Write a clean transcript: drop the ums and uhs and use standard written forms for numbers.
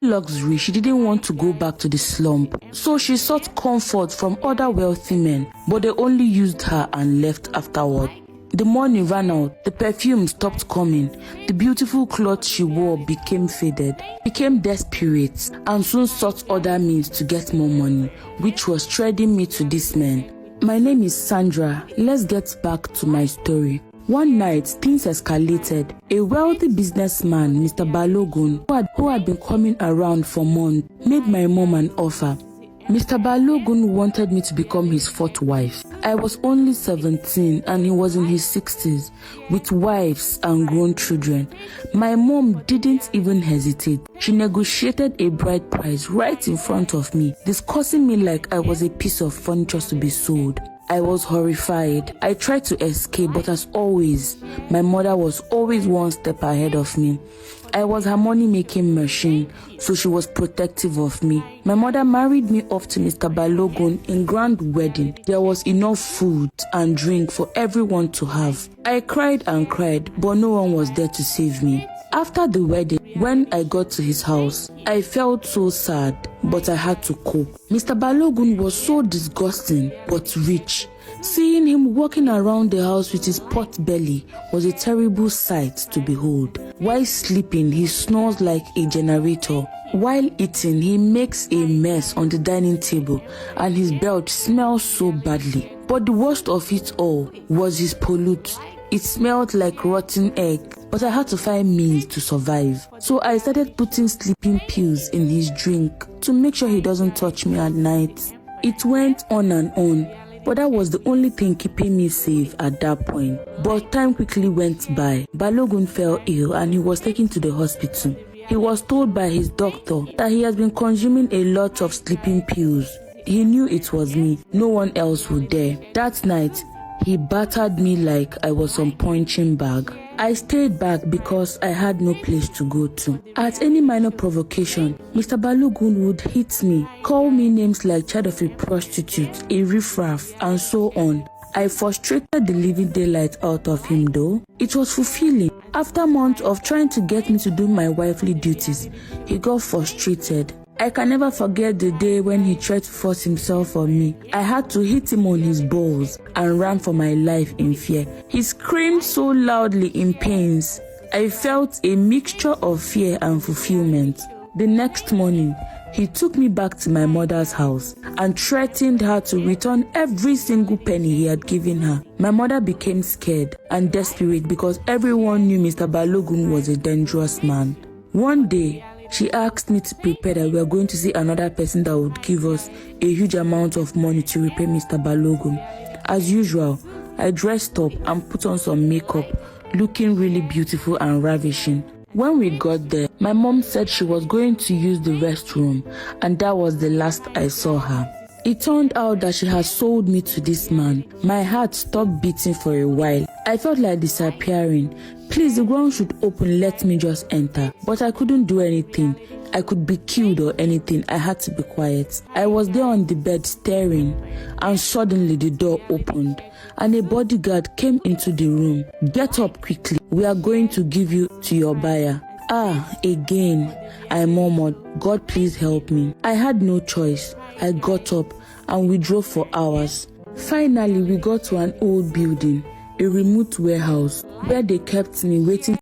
luxury, she didn't want to go back to the slump. So she sought comfort from other wealthy men, but they only used her and left afterward. The money ran out, the perfume stopped coming, the beautiful clothes she wore became faded, became desperate, and soon sought other means to get more money, which was trading me to this man. My name is Sandra. Let's get back to my story. One night, things escalated. A wealthy businessman, Mr. Balogun, who had been coming around for months, made my mom an offer. Mr. Balogun wanted me to become his fourth wife. I was only 17 and he was in his 60s, with wives and grown children. My mom didn't even hesitate. She negotiated a bride price right in front of me, discussing me like I was a piece of furniture to be sold. I was horrified. I tried to escape, but as always, my mother was always one step ahead of me. I was her money-making machine, so she was protective of me. My mother married me off to Mr. Balogun in grand wedding. There was enough food and drink for everyone to have. I cried and cried, but no one was there to save me. After the wedding, when I got to his house, I felt so sad, but I had to cope. Mr. Balogun was so disgusting, but rich. Seeing him walking around the house with his pot belly was a terrible sight to behold. While sleeping, he snores like a generator. While eating, he makes a mess on the dining table, and his belt smells so badly. But the worst of it all was his pollute. It smelled like rotten egg, but I had to find means to survive. So I started putting sleeping pills in his drink to make sure he doesn't touch me at night. It went on and on, but that was the only thing keeping me safe at that point. But time quickly went by. Balogun fell ill and he was taken to the hospital. He was told by his doctor that he has been consuming a lot of sleeping pills. He knew it was me. No one else would dare. That night, he battered me like I was some punching bag. I stayed back because I had no place to go to. At any minor provocation, Mr. Balogun would hit me, call me names like child of a prostitute, a riffraff, and so on. I frustrated the living daylight out of him though. It was fulfilling. After months of trying to get me to do my wifely duties, he got frustrated. I can never forget the day when he tried to force himself on me. I had to hit him on his balls and ran for my life in fear. He screamed so loudly in pains. I felt a mixture of fear and fulfillment. The next morning, he took me back to my mother's house and threatened her to return every single penny he had given her. My mother became scared and desperate because everyone knew Mr. Balogun was a dangerous man. One day, she asked me to prepare that we are going to see another person that would give us a huge amount of money to repay Mr. Balogun. As usual, I dressed up and put on some makeup, looking really beautiful and ravishing. When we got there, my mom said she was going to use the restroom, and that was the last I saw her. It turned out that she had sold me to this man. My heart stopped beating for a while. I felt like disappearing. Please, the ground should open, let me just enter. But I couldn't do anything. I could be killed or anything. I had to be quiet. I was there on the bed staring, and suddenly the door opened and a bodyguard came into the room. Get up quickly. We are going to give you to your buyer. Again, I murmured, God please help me. I had no choice. I got up and we drove for hours. Finally, we got to an old building, a remote warehouse, where they kept me waiting